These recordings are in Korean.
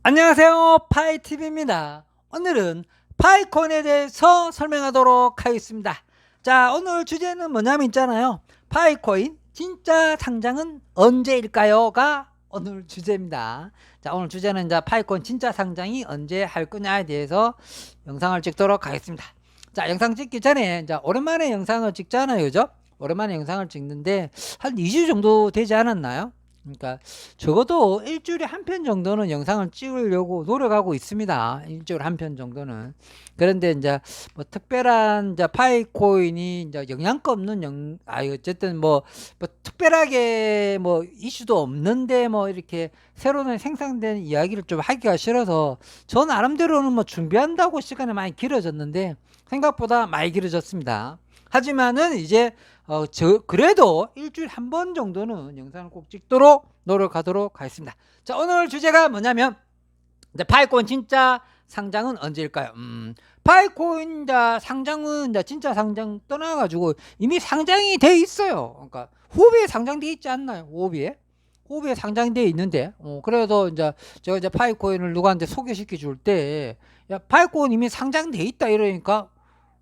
안녕하세요, 파이TV입니다. 오늘은 파이콘에 대해서 설명하도록 하겠습니다. 자, 오늘 주제는 뭐냐면 있잖아요. 파이코인 진짜 상장은 언제일까요?가 오늘 주제입니다. 자, 오늘 주제는 이제 파이콘 진짜 상장이 언제 할 거냐에 대해서 영상을 찍도록 하겠습니다. 자, 영상 찍기 전에 이제 오랜만에 영상을 찍잖아요, 그죠? 오랜만에 영상을 찍는데 한 2주 정도 되지 않았나요? 그러니까 적어도 일주일에 한 편 정도는 영상을 찍으려고 노력하고 있습니다. 일주일에 한 편 정도는. 그런데 이제 뭐 특별한 이제 파이코인이 이제 영양가 없는 어쨌든 뭐 특별하게 뭐 이슈도 없는데 뭐 이렇게 새로운 생산된 이야기를 좀 하기가 싫어서 저 나름대로는 뭐 준비한다고 시간이 많이 길어졌는데 생각보다 많이 길어졌습니다. 하지만은 이제 그래도 일주일에 한 번 정도는 영상을 꼭 찍도록 노력하도록 하겠습니다. 자, 오늘 주제가 뭐냐면 이제 파이코인 진짜 상장은 언제일까요? 파이코인 상장은 진짜 상장 떠나가지고 이미 상장이 돼 있어요. 그러니까 후비에 상장돼 있지 않나요? 후비에 상장돼 있는데 그래서 이제 제가 이제 파이코인을 누구한테 소개시켜 줄 때 야, 파이코인 이미 상장돼 있다 이러니까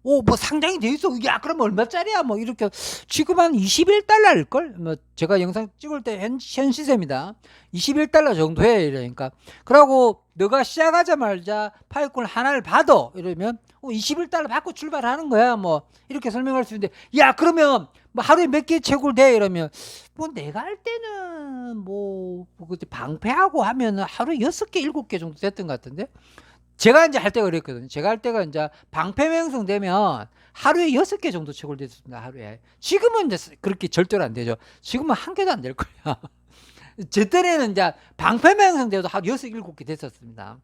뭐 상장이 돼 있어. 야, 그럼 얼마짜리야? 뭐 이렇게 지금 한 21달러일 걸? 뭐 제가 영상 찍을 때 현 시세입니다. 21달러 정도 해 이러니까. 그러고 너가 시작하자마자 파이콘 하나를 받아 이러면 21달러 받고 출발하는 거야. 뭐 이렇게 설명할 수 있는데 야, 그러면 뭐 하루에 몇 개 채굴 돼 이러면 뭐 내가 할 때는 뭐 그때 방패하고 하면은 하루에 6개 7개 정도 됐던 것 같은데. 제가 이제 할 때가 그랬거든요. 제가 할 때가 이제 방패 명성되면 하루에 6개 정도 채굴됐습니다. 하루에. 지금은 이제 그렇게 절대로 안 되죠. 지금은 한 개도 안 될 거예요. 제 때는 이제 방패 명성돼도 하루 6, 7개 됐었습니다.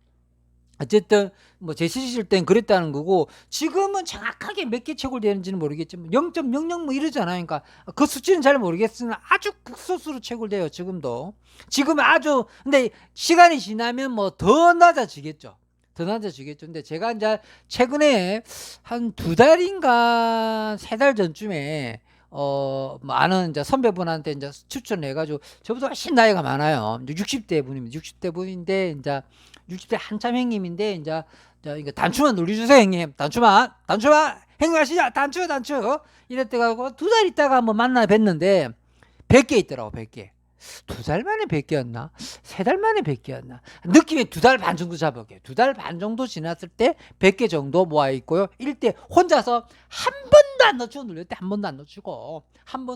어쨌든 뭐 제 시절 땐 그랬다는 거고 지금은 정확하게 몇 개 채굴되는지는 모르겠지만 0.00 뭐 이러잖아요. 그러니까 그 수치는 잘 모르겠으나 아주 극소수로 채굴돼요. 지금도. 지금 아주 근데 시간이 지나면 뭐 더 낮아지겠죠. 더 낮아지겠죠. 근데 제가 이제 최근에 한 2달인가 3달 전쯤에 뭐 아는 이제 선배분한테 이제 추천을 해가지고 저보다 훨씬 나이가 많아요. 60대 분입니다. 60대 분인데 이제 60대 한참 형님인데 이제 이거 단추만 눌러주세요 형님. 단추만 형님 아시죠? 단추 이랬다가 2달 있다가 한번 만나 뵀는데 100개 있더라고. 100개. 2달 만에 100개였나? 3달 만에 100개였나? 느낌이 2달 반 정도 잡을게요. 2달 반 정도 지났을 때 100개 정도 모아 있고요. 일대 혼자서 한 번도 안 놓치고 눌릴 때 한 번도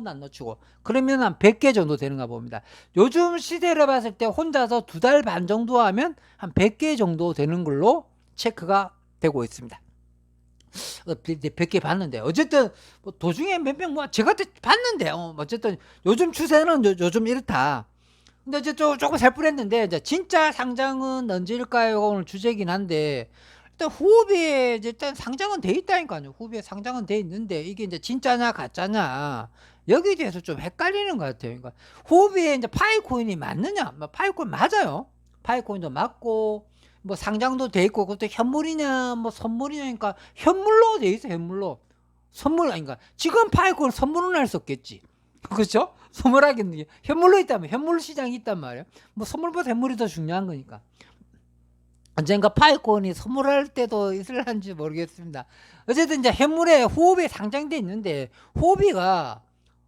안 놓치고 그러면 한 100개 정도 되는가 봅니다. 요즘 시대를 봤을 때 혼자서 2달 반 정도 하면 한 100개 정도 되는 걸로 체크가 되고 있습니다. 100개 봤는데 어쨌든 뭐 도중에 몇 명 뭐 제가 봤는데 어쨌든 요즘 추세는 요즘 이렇다. 근데 이제 조금 살 뻔했는데 이제 진짜 상장은 언제일까요? 오늘 주제긴 한데 일단 후비에 이제 일단 상장은 돼 있다니까요. 후비에 상장은 돼 있는데 이게 이제 진짜냐 가짜냐 여기에 대해서 좀 헷갈리는 것 같아요. 그러니까 후비에 이제 파이코인이 맞느냐? 파이코인 맞아요. 파이코인도 맞고 뭐 상장도 돼 있고 그것도 현물이냐 뭐 선물이냐 그러니까 현물로 돼 있어. 현물로 선물 아닌가 지금 파이코인 선물은 할 수 없겠지. 그렇죠? 선물하겠는 게 현물로 있다면 현물 시장이 있단 말이에요. 뭐 선물보다 현물이 더 중요한 거니까. 언젠가 파이콘이 선물할 때도 있을런지 모르겠습니다. 어쨌든 이제 현물에 호흡이 상장돼 있는데 호흡이가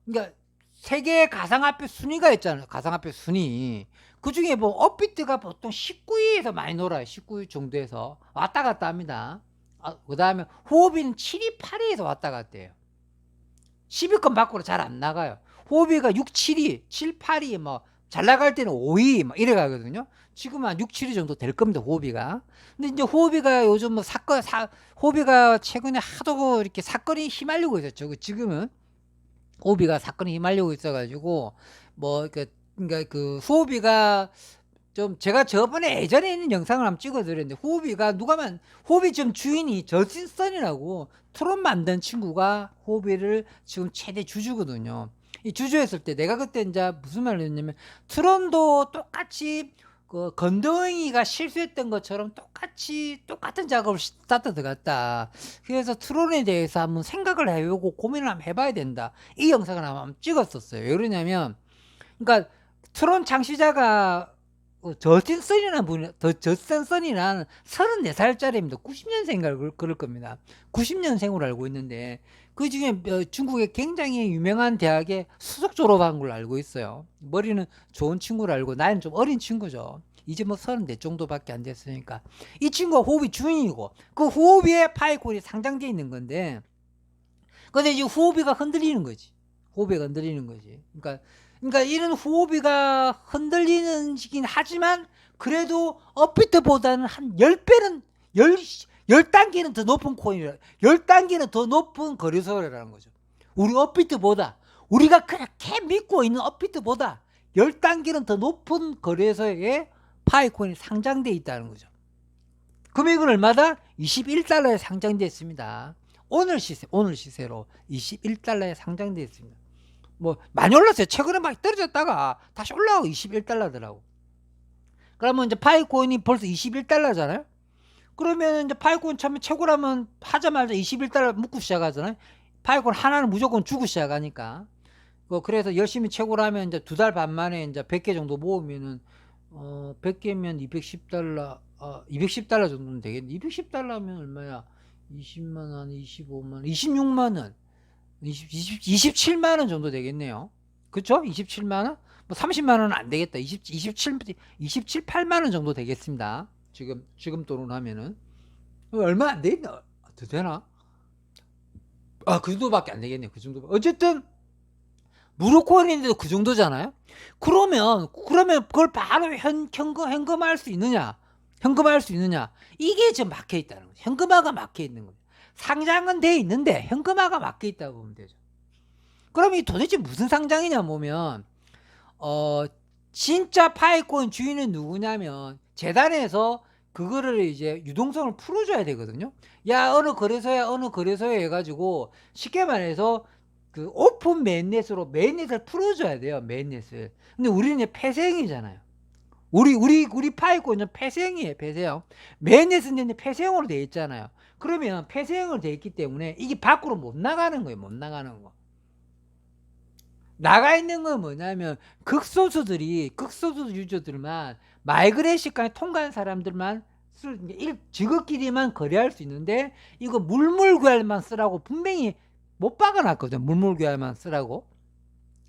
그러니까 세계 가상화폐 순위가 있잖아요. 가상화폐 순위. 그 중에 뭐 업비트가 보통 19위에서 많이 놀아요. 19위 정도에서 왔다 갔다 합니다. 그 다음에 호흡이는 7위, 8위에서 왔다 갔다 해요. 10위권 밖으로 잘 안 나가요. 호흡이가 6, 7위, 7, 8위 뭐 잘 나갈 때는 5위 막 이래 가거든요. 지금 한 6, 7위 정도 될 겁니다. 호흡이가. 근데 이제 호흡이가 요즘 뭐 호흡이가 최근에 하도 이렇게 사건이 휘말리고 있었죠. 지금은 호흡이가 사건이 휘말리고 있어가지고 뭐 그러니까 그 호흡이가 좀 제가 저번에 예전에 있는 영상을 한번 찍어드렸는데 호흡이 지금 주인이 저진선이라고 트론 만든 친구가 호흡이를 지금 최대 주주거든요. 이 주주했을 때 내가 그때 이제 무슨 말을 했냐면 트론도 똑같이 그 건더eng이가 실수했던 것처럼 똑같은 작업을 스타트 들어갔다. 그래서 트론에 대해서 한번 생각을 해보고 고민을 한번 해봐야 된다. 이 영상을 한번 찍었었어요. 왜 그러냐면 그러니까 트론 창시자가 저스틴 선이라는 분이, 저스틴 선이라는 34살짜리입니다. 90년생인가 그럴 겁니다. 90년생으로 알고 있는데, 그 중에 중국의 굉장히 유명한 대학에 수석 졸업한 걸로 알고 있어요. 머리는 좋은 친구로 알고, 나이는 좀 어린 친구죠. 이제 뭐 34 정도밖에 안 됐으니까. 이 친구가 후오비 주인이고, 그 후오비에 파이콘이 상장되어 있는 건데, 근데 이제 후오비가 흔들리는 거지. 후오비가 흔들리는 거지. 그러니까 이런 후오비가 흔들리는 시긴 하지만, 그래도 업비트보다는 한 10배는, 10단계는 더 높은 코인이라, 10단계는 더 높은 거래소라는 거죠. 우리 업비트보다, 우리가 그렇게 믿고 있는 업비트보다 10단계는 더 높은 거래소에 파이콘이 상장되어 있다는 거죠. 금액은 얼마다? 21달러에 상장되었습니다. 오늘 시세로 21달러에 상장되었습니다. 뭐 많이 올랐어요. 최근에 막 떨어졌다가 다시 올라가고 21달러더라고. 그러면 이제 파이코인이 벌써 21달러잖아요. 그러면 이제 파이코인 처음에 최고라면 하자마자 21달러 묻고 시작하잖아요. 파이코인 하나는 무조건 주고 시작하니까. 그래서 열심히 최고라면 이제 2달 반 만에 이제 100개 정도 모으면은 100개면 210달러, 210달러 정도는 되겠네. 210달러면 얼마야? 20만 원, 25만 원, 26만 원, 27만 원 정도 되겠네요. 그쵸? 27만 원? 뭐 30만 원은 안 되겠다. 27, 8만 원 정도 되겠습니다. 지금 돈으로 하면은. 얼마 안 되겠나? 더 되나? 그 정도밖에 안 되겠네요. 그 정도. 어쨌든, 무료코인인데도 그 정도잖아요? 그러면 그걸 바로 현금화할 수 있느냐? 현금화할 수 있느냐? 이게 지금 막혀 있다는 거죠. 현금화가 막혀 있는 거죠. 상장은 돼 있는데 현금화가 막혀 있다고 보면 되죠. 그럼 이 도대체 무슨 상장이냐 보면, 진짜 파이코인 주인은 누구냐면, 재단에서 그거를 이제 유동성을 풀어줘야 되거든요. 야, 어느 거래소에 해가지고, 쉽게 말해서 그 오픈 메인넷을 풀어줘야 돼요. 메인넷을. 근데 우리는 폐쇄형이잖아요. 우리 파이코인은 폐쇄형이에요. 폐쇄형. 메인넷은 폐쇄형으로 되어 있잖아요. 그러면 폐쇄형으로 되어 있기 때문에 이게 밖으로 못 나가는 거예요. 못 나가는 거. 나가 있는 건 뭐냐면, 극소수 유저들만, 마이그레이션까지 통과한 사람들만 지그끼리만 거래할 수 있는데, 이거 물물교환만 쓰라고 분명히 못 박아놨거든. 물물교환만 쓰라고.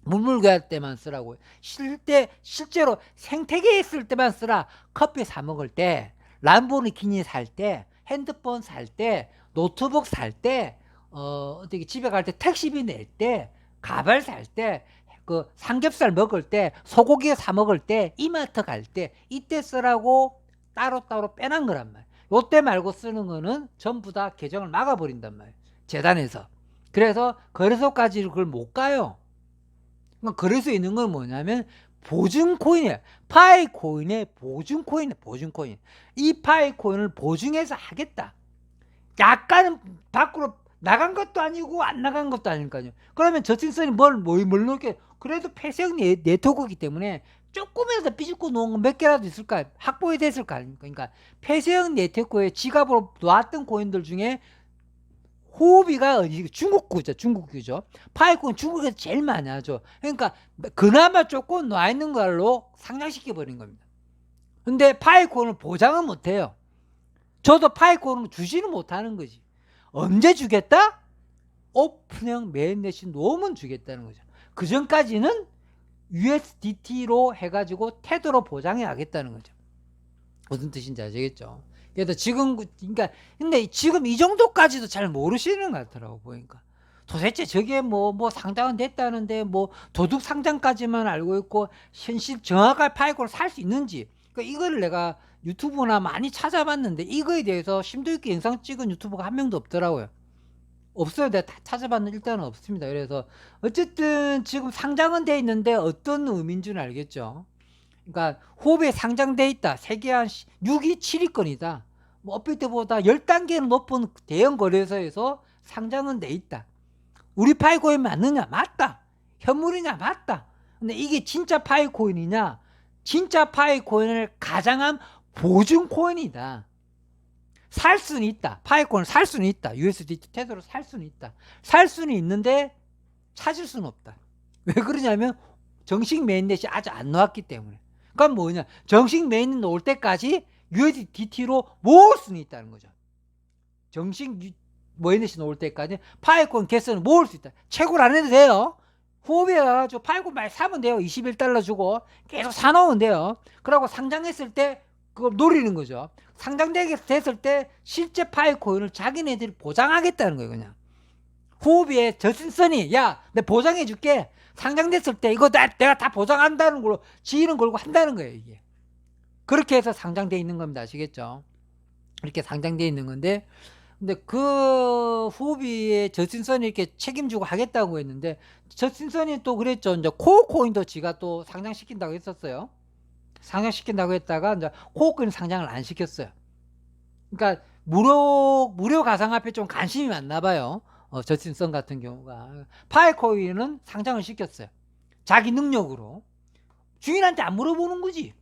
물물교환 때만 쓰라고. 실제로 생태계에 있을 때만 쓰라. 커피 사 먹을 때, 람보르기니 살 때, 핸드폰 살 때, 노트북 살 때, 어떻게 집에 갈 때 택시비 낼 때, 가발 살 때, 그 삼겹살 먹을 때, 소고기 사 먹을 때, 이마트 갈 때, 이때 쓰라고 따로따로 빼놓은 거란 말이에요. 요때 말고 쓰는 거는 전부 다 계정을 막아버린단 말이에요. 재단에서. 그래서 거래소까지 그걸 못 가요. 그러니까 거래소에 있는 건 뭐냐면 보증코인이에요. 파이코인의 보증코인. 이 파이코인을 보증해서 하겠다. 약간 밖으로 나간 것도 아니고 안 나간 것도 아니니까요. 그러면 저스틴슨이 뭘 넣게, 그래도 폐쇄형 네트워크이기 때문에 조금이라도 삐죽고 놓은 건 몇 개라도 있을까? 확보이 됐을까? 그러니까 폐쇄형 네트워크에 지갑으로 놨던 코인들 중에 호비가 중국규죠. 파이코인 중국에서 제일 많이 하죠. 그러니까 그나마 조금 놔 있는 걸로 상장시켜 버린 겁니다. 근데 파이코인을 보장은 못 해요. 저도 파이코인을 주지는 못하는 거지. 언제 주겠다? 오픈형 메인넷이 놓으면 주겠다는 거죠. 그 전까지는 USDT로 해가지고 테더로 보장해 야겠다는 거죠. 무슨 뜻인지 아시겠죠? 그래서 근데 지금 이 정도까지도 잘 모르시는 것 같더라고, 보니까. 도대체 저게 뭐 상장은 됐다는데, 도둑 상장까지만 알고 있고, 현실 정확한 파이코를 살 수 있는지. 그러니까 이거를 내가 유튜브나 많이 찾아봤는데, 이거에 대해서 심도 있게 영상 찍은 유튜버가 한 명도 없더라고요. 없어요. 내가 다 찾아봤는데 일단은 없습니다. 그래서 어쨌든 지금 상장은 돼 있는데 어떤 의미인지는 알겠죠. 그러니까 호흡에 상장돼 있다. 세계 한 6위, 7위권이다. 업비트보다 10단계는 높은 대형 거래소에서 상장은 돼 있다. 우리 파이코인 맞느냐? 맞다. 현물이냐? 맞다. 근데 이게 진짜 파이코인이냐? 진짜 파이코인을 가장한 보증코인이다. 살 수는 있다. 파이코인을 살 수는 있다. USDT 테더로 살 수는 있다. 살 수는 있는데 찾을 수는 없다. 왜 그러냐면 정식 메인넷이 아직 안 나왔기 때문에. 그건 뭐냐? 정식 메인이 나올 때까지 USDT로 모을 수는 있다는 거죠. 정식 메인이 나올 때까지 파이콘 개수는 모을 수 있다. 채굴 안 해도 돼요. 후업에 가가지고 파이콘 많이 사면 돼요. 21달러 주고 계속 사놓으면 돼요. 그러고 상장했을 때 그걸 노리는 거죠. 상장됐을 때 실제 파이코인을 자기네들이 보장하겠다는 거예요. 그냥 후업에 저신선이 야 내 보장해줄게. 상장됐을 때 이거 내가 다 보장한다는 걸로 지위는 걸고 한다는 거예요. 이게 그렇게 해서 상장돼 있는 겁니다. 아시겠죠? 이렇게 상장돼 있는 건데, 근데 그 후비의 저신선이 이렇게 책임지고 하겠다고 했는데, 저신선이 또 그랬죠. 이제 코어코인도 지가 또 상장시킨다고 했었어요. 상장시킨다고 했다가 이제 코어코인 상장을 안 시켰어요. 그러니까 무료 가상화폐 좀 관심이 많나 봐요. 저신선 같은 경우가 파이코인은 상장을 시켰어요. 자기 능력으로. 주인한테 안 물어보는 거지.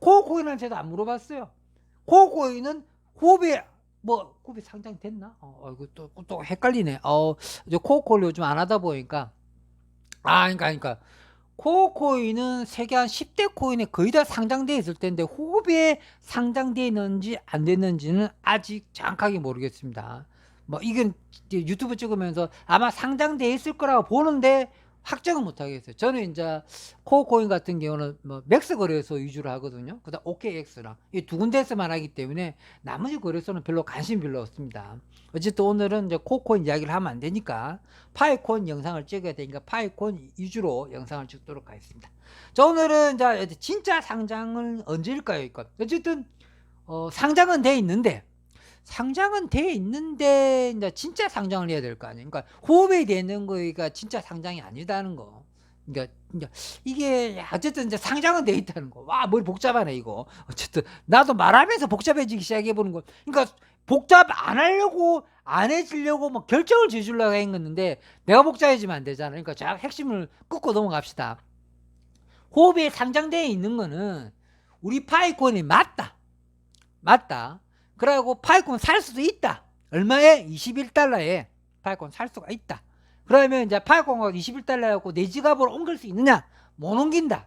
코어코인한테도 안 물어봤어요. 코어코인은 후업에 후업이 상장됐나? 이거 또 헷갈리네. 이제 코어코인 요즘 안 하다 보니까 그러니까 코어코인은 세계 한 10대 코인에 거의 다 상장돼 있을 텐데 후업에 상장돼 있는지 안 됐는지는 아직 정확하게 모르겠습니다. 이건 유튜브 찍으면서 아마 상장돼 있을 거라고 보는데 확정은 못 하겠어요. 저는 이제 코어코인 같은 경우는 맥스 거래소 위주로 하거든요. 그다음 OKX랑 이 두 군데에서만 하기 때문에 나머지 거래소는 별로 관심이 별로 없습니다. 어쨌든 오늘은 이제 코어코인 이야기를 하면 안 되니까 파이콘 영상을 찍어야 되니까 파이콘 위주로 영상을 찍도록 하겠습니다. 자, 오늘은 이제 진짜 상장은 언제일까요? 어쨌든 상장은 돼 있는데 이제 진짜 상장을 해야 될 거 아니에요. 그러니까 후업에 되는 거가 진짜 상장이 아니다는 거. 그러니까 이게 어쨌든 이제 상장은 돼 있다는 거. 와, 머리 복잡하네 이거. 어쨌든 나도 말하면서 복잡해지기 시작해 보는 거. 그러니까 복잡 안 하려고 안 해지려고 결정을 지어주려고 했는데 내가 복잡해지면 안 되잖아. 그러니까 자, 핵심을 끄고 넘어갑시다. 후업에 상장되어 있는 거는 우리 파이콘이 맞다. 그래갖고 파이콘 살 수도 있다. 얼마에? 21달러에 파이콘 살 수가 있다. 그러면 이제 파이콘가 21달러였고 내 지갑으로 옮길 수 있느냐? 못 옮긴다.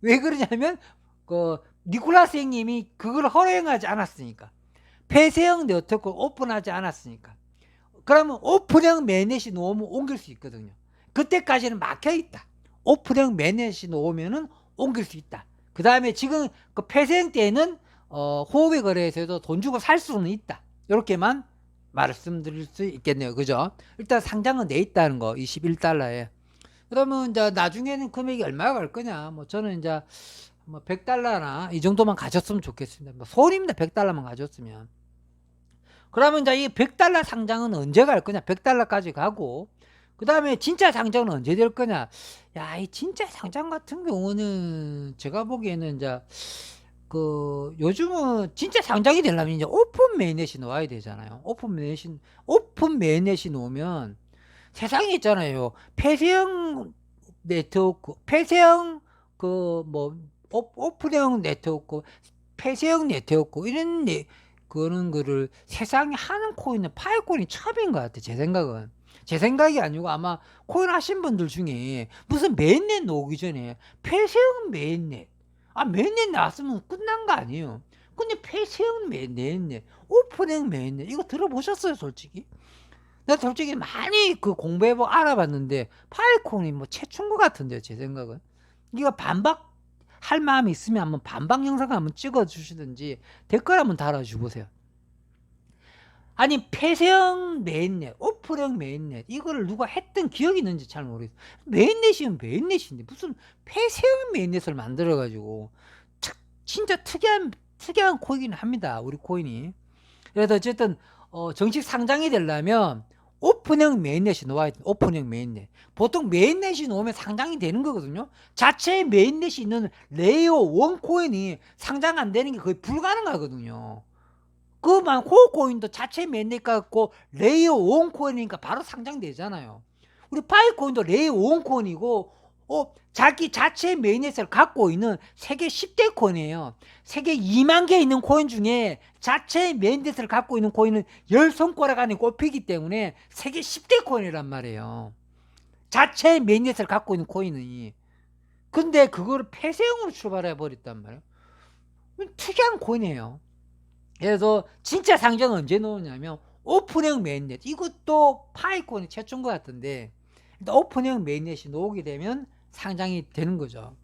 왜 그러냐면 니콜라스 형님이 그걸 허용하지 않았으니까. 폐쇄형 네트워크 오픈하지 않았으니까. 그러면 오픈형 매넷이 놓으면 옮길 수 있거든요. 그때까지는 막혀있다. 오픈형 매넷이 놓으면은 옮길 수 있다. 그 다음에 지금 그 폐쇄형 때는 호흡의 거래에서도 돈 주고 살 수는 있다. 이렇게만 말씀드릴 수 있겠네요. 그죠? 일단 상장은 돼 있다는 거, 21달러에. 그러면 이제 나중에는 금액이 얼마가 갈 거냐? 저는 이제 100달러나 이 정도만 가졌으면 좋겠습니다. 소원입니다. 100달러만 가졌으면. 그러면 이제 이 100달러 상장은 언제 갈 거냐? 100달러까지 가고, 그 다음에 진짜 상장은 언제 될 거냐? 이 진짜 상장 같은 경우는 제가 보기에는 이제 요즘은 진짜 상장이 되려면 이제 오픈 메인넷이 나와야 되잖아요. 오픈 메인넷이 나오면 세상에 있잖아요. 폐쇄형 네트워크, 폐쇄형 오픈형 네트워크, 폐쇄형 네트워크 그런 거를 세상에 하는 코인은 파이코인이 처음인 것 같아. 제 생각은. 제 생각이 아니고 아마 코인 하신 분들 중에 무슨 메인넷 나오기 전에 폐쇄형 메인넷 메인넷 나왔으면 끝난 거 아니에요. 근데 폐쇄형 메인넷, 오픈형 메인넷 이거 들어보셨어요, 솔직히? 나 솔직히 많이 공부해보고 알아봤는데 파이콘이 최초인 것 같은데요, 제 생각은. 이거 반박할 마음이 있으면 한번 반박 영상 한번 찍어주시든지 댓글 한번 달아주보세요. 아니 폐쇄형 메인넷, 오픈형 메인넷 이거를 누가 했던 기억이 있는지 잘 모르겠어요. 메인넷이면 메인넷인데 무슨 폐쇄형 메인넷을 만들어가지고 진짜 특이한 코인이긴 합니다. 우리 코인이. 그래서 어쨌든 정식 상장이 되려면 오픈형 메인넷이 나와야 돼. 오픈형 메인넷. 보통 메인넷이 나오면 상장이 되는 거거든요. 자체에 메인넷이 있는 레이어 1 코인이 상장 안 되는 게 거의 불가능하거든요. 그만 코어코인도 자체 메인넷 갖고 레이어 1 코인이니까 바로 상장되잖아요. 우리 파이코인도 레이어 1 코인이고 자기 자체 메인넷을 갖고 있는 세계 10대 코인이에요. 세계 2만 개 있는 코인 중에 자체 메인넷을 갖고 있는 코인은 10손가락 안에 꼽히기 때문에 세계 10대 코인이란 말이에요. 자체 메인넷을 갖고 있는 코인이. 근데 그거를 폐쇄형으로 출발해 버렸단 말이에요. 특이한 코인이에요. 그래서 진짜 상장은 언제 놓느냐면 오픈형 메인넷, 이것도 파이콘이 최초인 것 같은데 일단 오픈형 메인넷이 놓오게 되면 상장이 되는 거죠.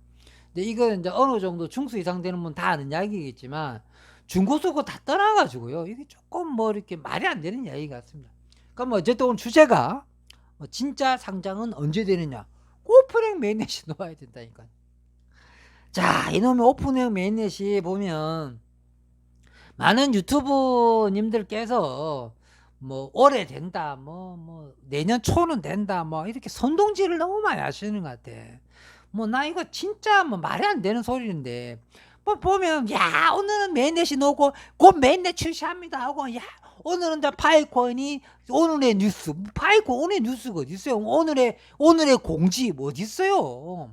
근데 이거 이제 어느 정도 중수 이상 되는 분 다 아는 이야기겠지만 중고수고 다 떠나가지고요, 이게 조금 뭐 이렇게 말이 안 되는 이야기 같습니다. 그럼 뭐 어쨌든 오늘 주제가 뭐 진짜 상장은 언제 되느냐, 오픈형 메인넷이 놓아야 된다니까. 자, 이놈의 오픈형 메인넷이 보면 많은 유튜브님들께서 뭐 올해 된다, 뭐 내년 초는 된다, 뭐 이렇게 선동질을 너무 많이 하시는 것 같아. 뭐 나 이거 진짜 뭐 말이 안 되는 소리인데 뭐 보면 야 오늘은 메인넷이 놓고 곧 메인넷 출시합니다 하고, 야 오늘은 다 파이콘이 오늘의 뉴스, 파이콘 오늘의 뉴스가 어디 있어요? 오늘의 공지 뭐 어디 있어요?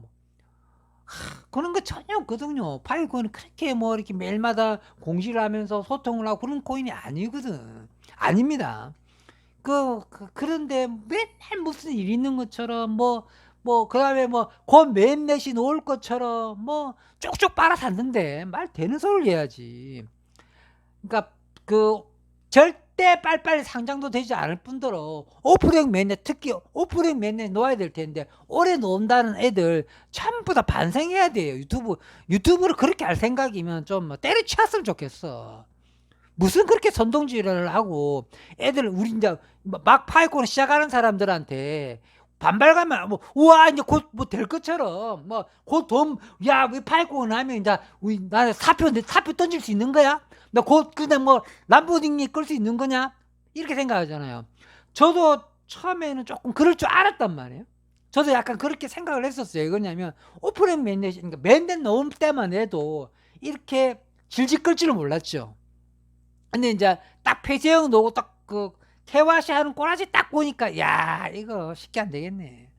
그런 거 전혀 없거든요. 파이콘은 그렇게 뭐 이렇게 매일마다 공지를 하면서 소통을 하고 그런 코인이 아니거든. 아닙니다. 그런데 맨날 무슨 일 있는 것처럼 그 다음에 뭐 곧 메인넷이 놓을 것처럼 뭐 쪽쪽 빨아샀는데 말 되는 소리를 해야지. 그러니까 그 절대 빨리빨리 상장도 되지 않을 뿐더러 오프닝 맨넷, 특히 오프닝 맨넷 놓아야 될 텐데 오래 놓는다는 애들 전부 다 반성해야 돼요. 유튜브를 그렇게 할 생각이면 좀 때려치웠으면 좋겠어. 무슨 그렇게 선동질을 하고 애들, 우리 이제 막 파이콘 시작하는 사람들한테 반발감을 뭐 우와 이제 곧 뭐 될 것처럼 뭐 곧 돈, 야 우리 파이콘 하면 이제 우리 나는 사표 던질 수 있는 거야? 나 곧 그냥 뭐 람보딩이 끌 수 있는 거냐? 이렇게 생각하잖아요. 저도 처음에는 조금 그럴 줄 알았단 말이에요. 저도 약간 그렇게 생각을 했었어요. 이거냐면 오프닝 맨넷, 그러니까 맨넷 넣을 때만 해도 이렇게 질질 끌 줄은 몰랐죠. 근데 이제 딱 폐쇄형 놓고 딱 그 KYC 하는 꼬라지 딱 보니까 야 이거 쉽게 안 되겠네.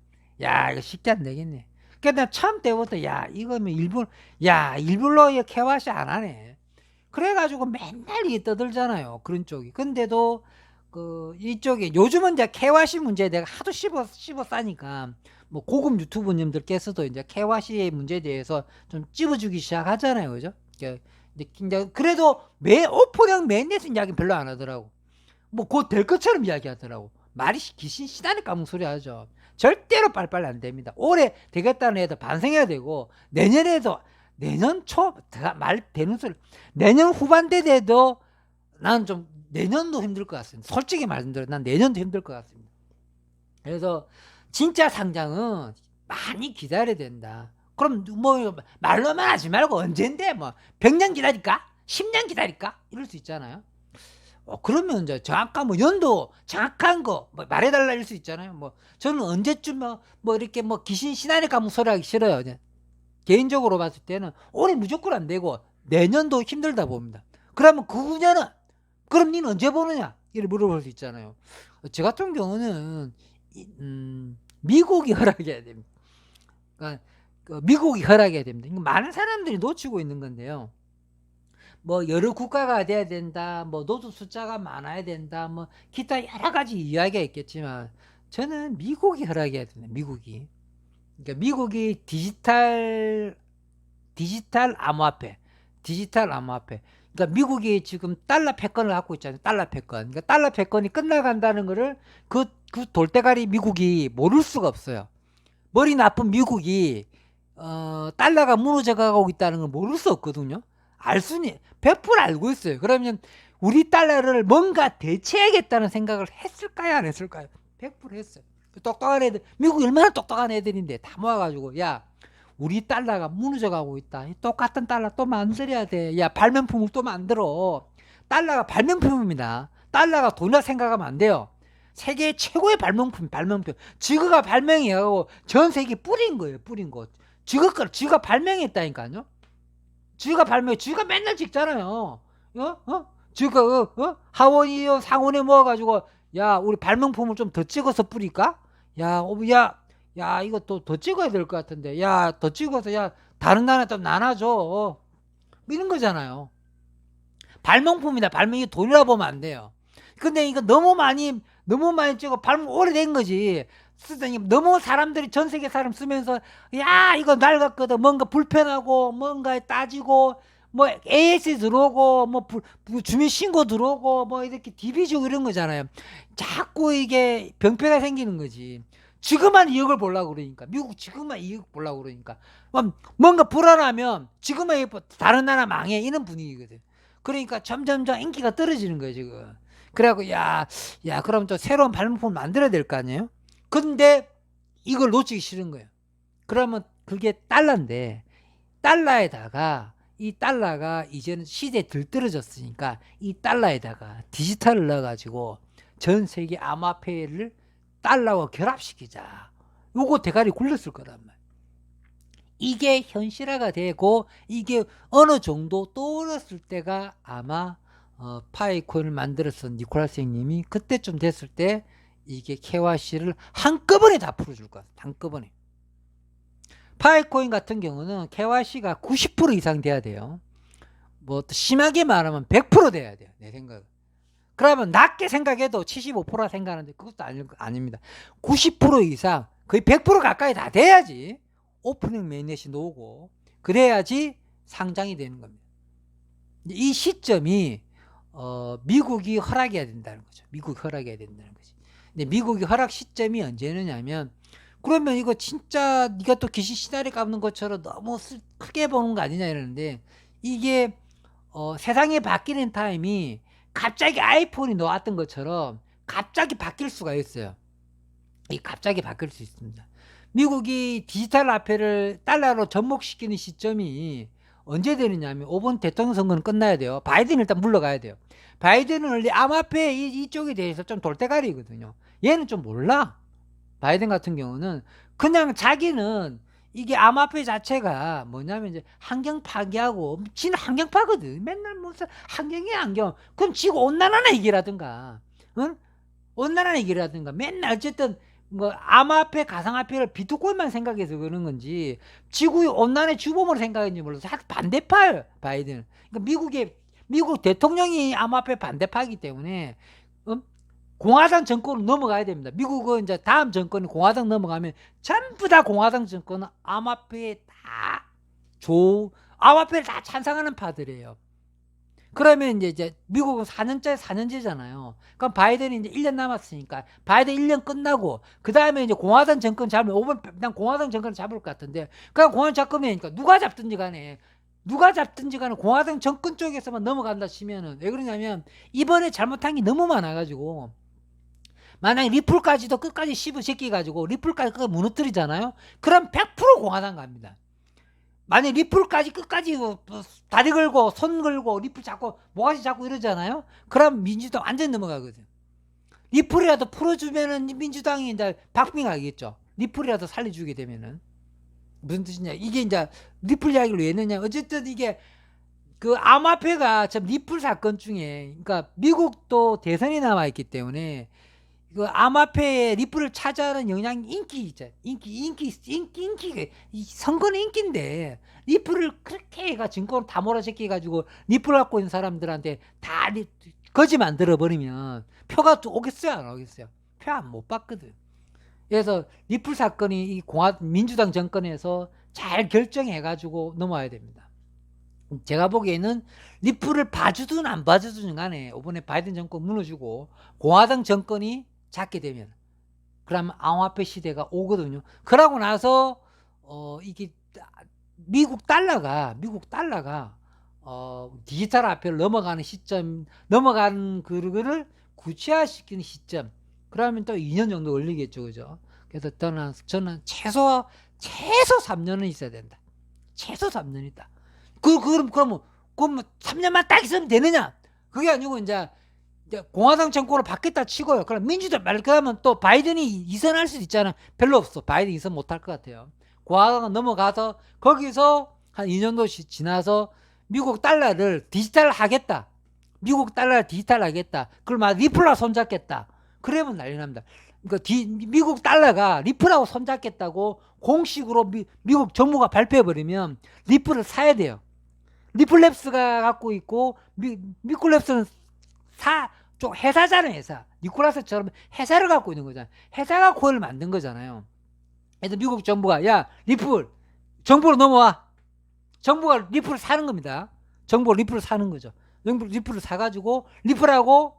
야 이거 쉽게 안 되겠네. 그러니까 처음 때부터 야 이거면 일부러 KYC 안 하네. 그래가지고 맨날 이게 떠들잖아요. 그런 쪽이. 근데도 이쪽에 요즘은 이제 KYC 문제에 내가 하도 씹어 싸니까 뭐 고급 유튜브님들께서도 이제 KYC의 문제에 대해서 좀 찝어주기 시작하잖아요. 그죠? 이제 그래도 오픈형 맨넷은 이야기 별로 안 하더라고. 뭐 곧 될 것처럼 이야기하더라고. 말이 귀신 시다니 까먹 소리 하죠. 절대로 빨리빨리 안 됩니다. 올해 되겠다는 애들 반성해야 되고 내년에도, 내년 초 말 되는 소리, 내년 후반대 돼도 난 좀 내년도 힘들 것 같습니다. 솔직히 말씀드려 난 내년도 힘들 것 같습니다. 그래서 진짜 상장은 많이 기다려야 된다. 그럼 뭐 말로만 하지 말고 언젠데 뭐 100년 기다릴까? 10년 기다릴까? 이럴 수 있잖아요. 그러면 이제 정확한 뭐 연도 정확한 거 뭐 말해달라 이럴 수 있잖아요. 뭐 저는 언제쯤 뭐 이렇게 뭐 귀신 시나리 까먹 소리 하기 싫어요. 개인적으로 봤을 때는 올해 무조건 안 되고 내년도 힘들다 봅니다. 그러면 그 후년은 그럼 니는 언제 보느냐? 이렇게 물어볼 수 있잖아요. 저 같은 경우는 미국이 허락해야 됩니다. 그러니까 미국이 허락해야 됩니다. 많은 사람들이 놓치고 있는 건데요. 뭐 여러 국가가 돼야 된다, 뭐 노조 숫자가 많아야 된다, 뭐 기타 여러 가지 이야기가 있겠지만 저는 미국이 허락해야 됩니다. 미국이. 그러니까 미국이 디지털 암호화폐. 그러니까 미국이 지금 달러 패권을 갖고 있잖아요. 달러 패권. 그러니까 달러 패권이 끝나간다는 거를 그 돌대가리 미국이 모를 수가 없어요. 머리 나쁜 미국이 달러가 무너져 가고 있다는 걸 모를 수 없거든요. 알 수는 100% 알고 있어요. 그러면 우리 달러를 뭔가 대체하겠다는 생각을 했을까요? 안 했을까요? 100% 했어요. 똑똑한 애들, 미국 얼마나 똑똑한 애들인데 다 모아가지고 야 우리 달러가 무너져 가고 있다. 똑같은 달러 또 만들어야 돼. 야 발명품을 또 만들어. 달러가 발명품입니다. 달러가 돈이라 생각하면 안 돼요. 세계 최고의 발명품. 지그가 발명해가지고 전 세계 뿌린 거예요. 뿌린 거. 지가 발명했다니까요. 지가 맨날 찍잖아요. 지가 하원이요 상원에 모아가지고 야 우리 발명품을 좀 더 찍어서 뿌릴까? 야 이거 또 더 찍어야 될 것 같은데 야 더 찍어서 야 다른 나라 좀 나눠줘. 이런 거잖아요. 발명품이다. 발명이 돈이라 보면 안 돼요. 근데 이거 너무 많이 찍어 발명 오래된 거지. 쓰더니 너무 사람들이 전 세계 사람 쓰면서 야 이거 낡았거든 뭔가 불편하고 뭔가 따지고 뭐 AS 들어오고 뭐 주민신고 들어오고 뭐 이렇게 DB지고 이런 거잖아요. 자꾸 이게 병폐가 생기는 거지. 지금만 이익을 보려고 그러니까 미국 지금만 이익 보려고 그러니까 뭔가 불안하면 지금만 다른 나라 망해 이런 분위기거든. 그러니까 점점점 인기가 떨어지는 거예요 지금. 그래갖고 야 그럼 또 새로운 발명품 만들어야 될 거 아니에요. 근데 이걸 놓치기 싫은 거예요. 그러면 그게 달러인데 달러에다가 이 달러가 이제는 시대에 들떨어졌으니까 이 달러에다가 디지털을 넣어가지고 전 세계 암호화폐를 달러와 결합시키자. 요거 대가리 굴렸을 거란 말이야. 이게 현실화가 되고 이게 어느 정도 떠올랐을 때가 아마 파이코인을 만들었던 니콜라스 형님이 그때쯤 됐을 때 이게 KYC를 한꺼번에 다 풀어줄 거야. 한꺼번에. 파이코인 같은 경우는 KYC가 90% 이상 돼야 돼요. 뭐 심하게 말하면 100% 돼야 돼요. 내 생각은. 그러면 낮게 생각해도 75%라 생각하는데 그것도 아닙니다. 90% 이상 거의 100% 가까이 다 돼야지 오프닝 메인넷이 나오고 그래야지 상장이 되는 겁니다. 이 시점이 미국이 허락해야 된다는 거죠. 미국이 허락해야 된다는 거지. 근데 미국이 허락 시점이 언제느냐면 그러면 이거 진짜 네가 또 귀신 시나리 까는 것처럼 너무 크게 보는 거 아니냐 이러는데 이게 세상이 바뀌는 타임이 갑자기 아이폰이 나왔던 것처럼 갑자기 바뀔 수가 있어요. 이 갑자기 바뀔 수 있습니다. 미국이 디지털 화폐를 달러로 접목시키는 시점이 언제 되느냐면 이번 대통령 선거는 끝나야 돼요. 바이든이 일단 물러가야 돼요. 바이든은 원래 암호화폐 이쪽에 대해서 좀 돌대가리거든요. 얘는 좀 몰라. 바이든 같은 경우는 그냥 자기는 이게 암호화폐 자체가 뭐냐면 이제 환경 파괴하고 지는 환경파거든. 맨날 무슨 환경이야 환경. 그럼 지구 온난화나 얘기라든가, 응? 온난화나 얘기라든가 맨날 어쨌든 뭐 암호화폐 가상화폐를 비트코인만 생각해서 그런 건지 지구의 온난화 주범으로 생각했는지 몰라서 반대파예요 바이든. 그러니까 미국 대통령이 암호화폐 반대파이기 때문에 공화당 정권으로 넘어가야 됩니다. 미국은 이제 다음 정권이 공화당 넘어가면 전부 다 공화당 정권은 암호화폐에 암호화폐를 다 찬성하는 파들이에요. 그러면 이제 미국은 4년제잖아요. 그럼 바이든이 이제 1년 남았으니까 바이든 1년 끝나고 그 다음에 이제 공화당 정권 잡으면 난 공화당 정권을 잡을 것 같은데 그럼 공화당 잡으니까 누가 잡든지 간에 공화당 정권 쪽에서만 넘어간다 치면은 왜 그러냐면 이번에 잘못한 게 너무 많아가지고 만약에 리플까지도 끝까지 씹어제끼가지고 리플까지 끝까지 무너뜨리잖아요. 그럼 100% 공화당 갑니다. 만약 리플까지 끝까지 다리 걸고 손 걸고 리플 잡고 모가지 잡고 이러잖아요. 그럼 민주당 완전 넘어가거든. 리플이라도 풀어주면은 민주당이 이제 박빙하겠죠. 리플이라도 살려주게 되면은 무슨 뜻이냐? 이게 이제 리플 이야기를 왜 했느냐? 어쨌든 이게 그 암호화폐가 참 리플 사건 중에 그러니까 미국도 대선이 남아 있기 때문에 그 암호화폐의 리플을 차지하는 인기 있죠. 인기 이 선거는 인기인데 리플을 그렇게 해가 증권을 다 몰아제끼 가지고 리플 갖고 있는 사람들한테 다 거지 만들어 버리면 표가 오겠어요 안 오겠어요? 표 안 못 받거든. 그래서 리플 사건이 이 민주당 정권에서 잘 결정해 가지고 넘어와야 됩니다. 제가 보기에는 리플을 봐주든 안 봐주든 간에 이번에 바이든 정권 무너지고 공화당 정권이 잡게 되면 그러면 암호화폐 시대가 오거든요. 그러고 나서 이게 미국 달러가 디지털 화폐를 넘어가는 그거를 구체화시키는 시점. 그러면 또 2년 정도 걸리겠죠, 그죠? 그래서 저는 최소 3년은 있어야 된다. 최소 3년이다. 그럼 3년만 딱 있으면 되느냐? 그게 아니고 이제 공화당 정권으로 바뀌었다 치고요. 그럼 민주당 그러면 또 바이든이 이선할 수도 있잖아. 별로 없어. 바이든 이선 못할 것 같아요. 공화당은 넘어가서 거기서 한 2년도 지나서 미국 달러를 디지털 하겠다. 그럼 리플하고 손잡겠다. 그러면 난리 납니다. 그러니까 미국 달러가 리플하고 손잡겠다고 공식으로 미국 정부가 발표해버리면 리플을 사야 돼요. 리플랩스가 갖고 있고 미쿨랩스는 쪽 회사잖아요, 회사. 니콜라스처럼 회사를 갖고 있는 거잖아요. 회사가 코인을 만든 거잖아요. 그래서 미국 정부가 야 리플 정부로 넘어와. 정부가 리플을 사는 겁니다. 정부가 리플을 사는 거죠. 리플을 사가지고 리플하고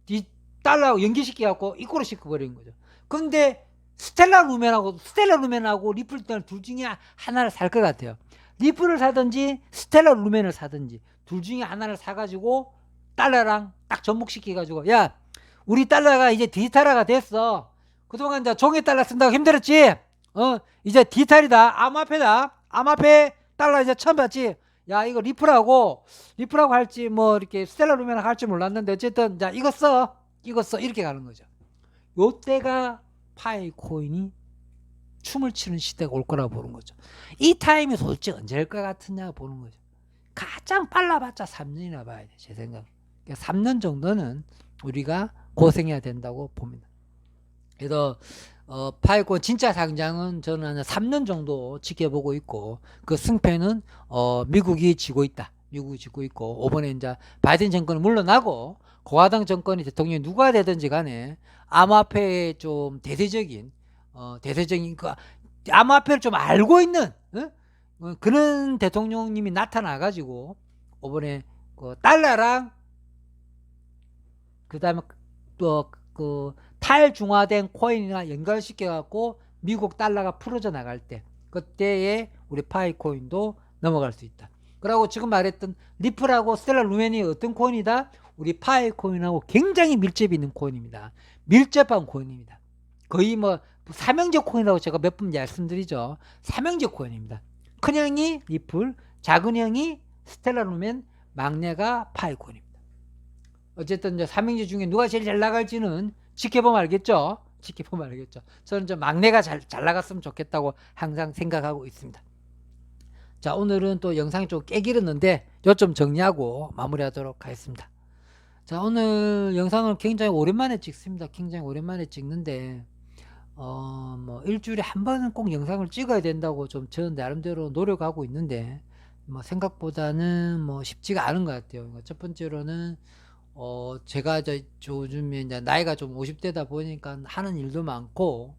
이 달러하고 연계시켜갖고 이코로 시켜버리는 거죠. 근데 스텔라 루멘하고 리플 둘 중에 하나를 살 것 같아요. 리플을 사든지 스텔라 루멘을 사든지 둘 중에 하나를 사가지고 달러랑 딱 접목시켜가지고 야 우리 달러가 이제 디지털화가 됐어. 그동안 이제 종이 달러 쓴다고 힘들었지. 이제 디지털이다. 암호화폐 달러 이제 처음 봤지. 야 이거 리플하고 할지 뭐 이렇게 스텔라 루멘하고 할지 몰랐는데 어쨌든 자 이거 써 이렇게 가는 거죠. 요때가 파이코인이 춤을 추는 시대가 올 거라고 보는 거죠. 이 타임이 솔직히 언제일 것 같으냐 보는 거죠. 가장 빨라봤자 3년이나 봐야 돼. 제 생각. 그러니까 3년 정도는 우리가 고생해야 된다고 봅니다. 그래서 파이코인 진짜 상장은 저는 3년 정도 지켜보고 있고 그 승패는 미국이 지고 있다. 미국이 지고 있고 이번에 이제 바이든 정권은 물러나고 공화당 정권이 대통령이 누가 되든지 간에 암호화폐의 좀 대대적인 그 암호화폐를 좀 알고 있는 그런 대통령님이 나타나가지고 이번에 그 달러랑 그다음에 또 그 탈중화된 코인이나 연결시켜갖고 미국 달러가 풀어져 나갈 때 그때에 우리 파이코인도 넘어갈 수 있다. 그리고 지금 말했던 리플하고 스텔라 루멘이 어떤 코인이다? 우리 파이코인하고 굉장히 밀접이 있는 코인입니다. 밀접한 코인입니다. 거의 뭐 삼형제 코인이라고 제가 몇 번 말씀드리죠. 삼형제 코인입니다. 큰형이 리플, 작은형이 스텔라 루멘, 막내가 파이코인입니다. 어쨌든 이제 삼형제 중에 누가 제일 잘 나갈지는 지켜보면 알겠죠. 저는 좀 막내가 잘 나갔으면 좋겠다고 항상 생각하고 있습니다. 자, 오늘은 또 영상이 좀 꽤 길었는데 요 좀 정리하고 마무리하도록 하겠습니다. 자, 오늘 영상을 굉장히 오랜만에 찍습니다. 굉장히 오랜만에 찍는데 뭐 일주일에 한 번은 꼭 영상을 찍어야 된다고 좀 저는 나름대로 노력하고 있는데 뭐 생각보다는 뭐 쉽지가 않은 것 같아요. 첫 번째로는 제가 이제 요즘에 이제 나이가 좀 50대다 보니까 하는 일도 많고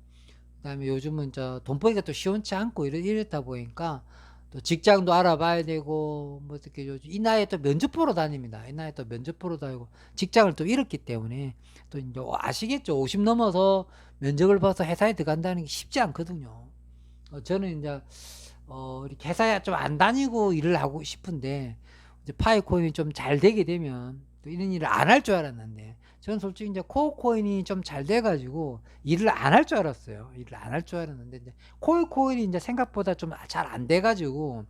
그다음에 요즘은 이제 돈 벌기가 또 시원치 않고 이랬다 보니까 또 직장도 알아봐야 되고 뭐 어떻게 요즘 이 나이에 또 면접 보러 다닙니다. 이 나이에 또 면접 보러 다니고 직장을 또 잃었기 때문에 또 이제 아시겠죠. 50 넘어서 면접을 봐서 회사에 들어간다는 게 쉽지 않거든요. 저는 이제 이렇게 회사에 좀 안 다니고 일을 하고 싶은데 이제 파이코인이 좀 잘 되게 되면 또 이런 일을 안 할 줄 알았는데 저는 솔직히 이제 코어코인이 좀 잘 돼가지고 일을 안 할 줄 알았어요. 일을 안 할 줄 알았는데 이제 코어코인이 이제 생각보다 좀 잘 안 돼가지고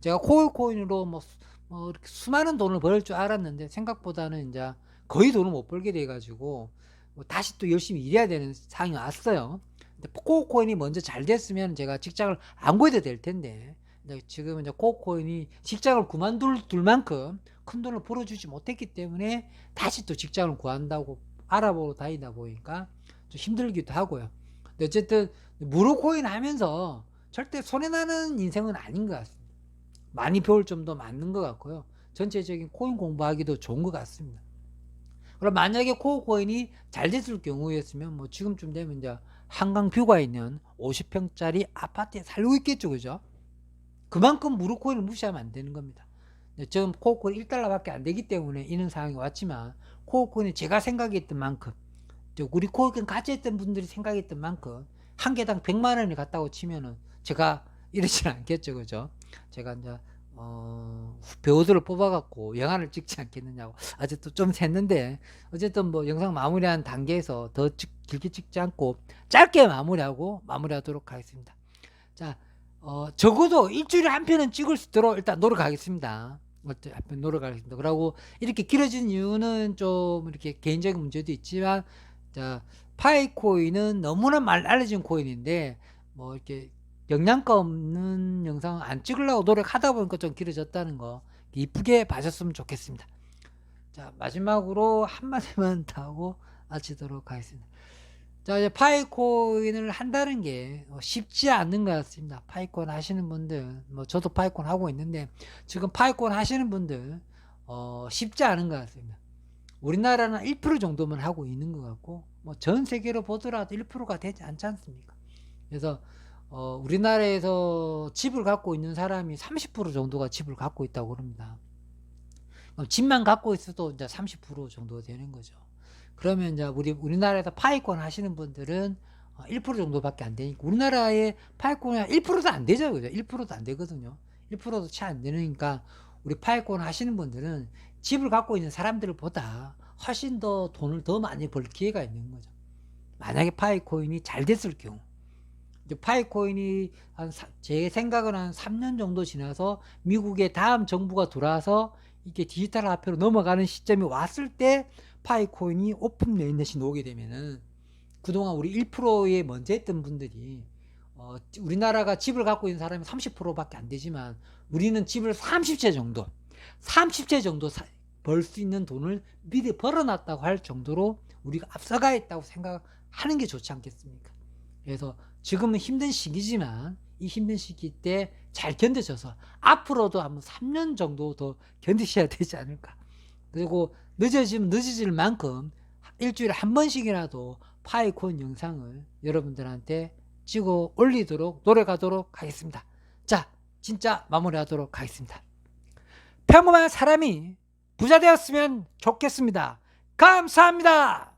제가 코어코인으로 뭐 이렇게 수많은 돈을 벌 줄 알았는데 생각보다는 이제 거의 돈을 못 벌게 돼가지고 뭐 다시 또 열심히 일해야 되는 상황이 왔어요. 근데 코어코인이 먼저 잘 됐으면 제가 직장을 안 구해도 될 텐데 지금 이제 코어코인이 직장을 그만둘 만큼 큰 돈을 벌어주지 못했기 때문에 다시 또 직장을 구한다고 알아보러 다니다 보니까 좀 힘들기도 하고요. 근데 어쨌든 무료코인 하면서 절대 손해나는 인생은 아닌 것 같습니다. 많이 배울 점도 많은 것 같고요. 전체적인 코인 공부하기도 좋은 것 같습니다. 그럼 만약에 코어코인이 잘 됐을 경우였으면 뭐 지금쯤 되면 이제 한강 뷰가 있는 50평짜리 아파트에 살고 있겠죠, 그죠? 그만큼 무료코인을 무시하면 안 되는 겁니다. 지금 코어코인 1달러밖에 안 되기 때문에 이런 상황이 왔지만 코어코인이 제가 생각했던 만큼 우리 코어코인 가져있던 분들이 생각했던 만큼 한 개당 100만 원이 갔다고 치면은 제가 이러지는 않겠죠, 그죠? 제가 이제 배우들을 뽑아갖고 영화를 찍지 않겠느냐고 아직도 좀 샜는데 어쨌든 뭐 영상 마무리한 단계에서 더 길게 찍지 않고 짧게 마무리하도록 하겠습니다. 자, 적어도 일주일에 한 편은 찍을 수 있도록 일단 노력하겠습니다. 그러고 이렇게 길어진 이유는 좀 이렇게 개인적인 문제도 있지만, 자, 파이코인은 너무나 말 알려진 코인인데, 뭐 이렇게 영양가 없는 영상 안 찍으려고 노력하다 보니까 좀 길어졌다는 거 이쁘게 봐줬으면 좋겠습니다. 자, 마지막으로 한마디만 더 하고 마치도록 하겠습니다. 자, 이제 파이코인을 한다는 게 쉽지 않는 것 같습니다. 파이코인 하시는 분들, 뭐 저도 파이코인 하고 있는데 지금 파이코인 하시는 분들 쉽지 않은 것 같습니다. 우리나라는 1% 정도만 하고 있는 것 같고 뭐 전 세계로 보더라도 1%가 되지 않지 않습니까? 그래서 우리나라에서 집을 갖고 있는 사람이 30% 정도가 집을 갖고 있다고 그럽니다. 그럼 집만 갖고 있어도 이제 30% 정도 되는 거죠. 그러면 이제 우리나라에서 파이권 하시는 분들은 1% 정도밖에 안 되니까 우리나라의 파이권이 1%도 안 되죠. 그죠? 1%도 안 되거든요. 1%도 채 안 되니까 우리 파이권 하시는 분들은 집을 갖고 있는 사람들보다 훨씬 더 돈을 더 많이 벌 기회가 있는 거죠. 만약에 파이코인이 잘 됐을 경우. 이제 파이코인이 제 생각은 한 3년 정도 지나서 미국의 다음 정부가 들어와서 이게 디지털 화폐로 넘어가는 시점이 왔을 때 파이코인이 오픈 메인넷이 나오게 되면은 그동안 우리 1%에 먼저 했던 분들이 우리나라가 집을 갖고 있는 사람이 30%밖에 안 되지만 우리는 집을 30채 정도 벌 수 있는 돈을 미리 벌어놨다고 할 정도로 우리가 앞서가 있다고 생각하는 게 좋지 않겠습니까? 그래서 지금은 힘든 시기지만 이 힘든 시기 때 잘 견뎌져서 앞으로도 한번 3년 정도 더 견디셔야 되지 않을까. 그리고 늦어지면 늦어질 만큼 일주일에 한 번씩이라도 파이콘 영상을 여러분들한테 찍어 올리도록 노력하도록 하겠습니다. 자, 진짜 마무리하도록 하겠습니다. 평범한 사람이 부자 되었으면 좋겠습니다. 감사합니다.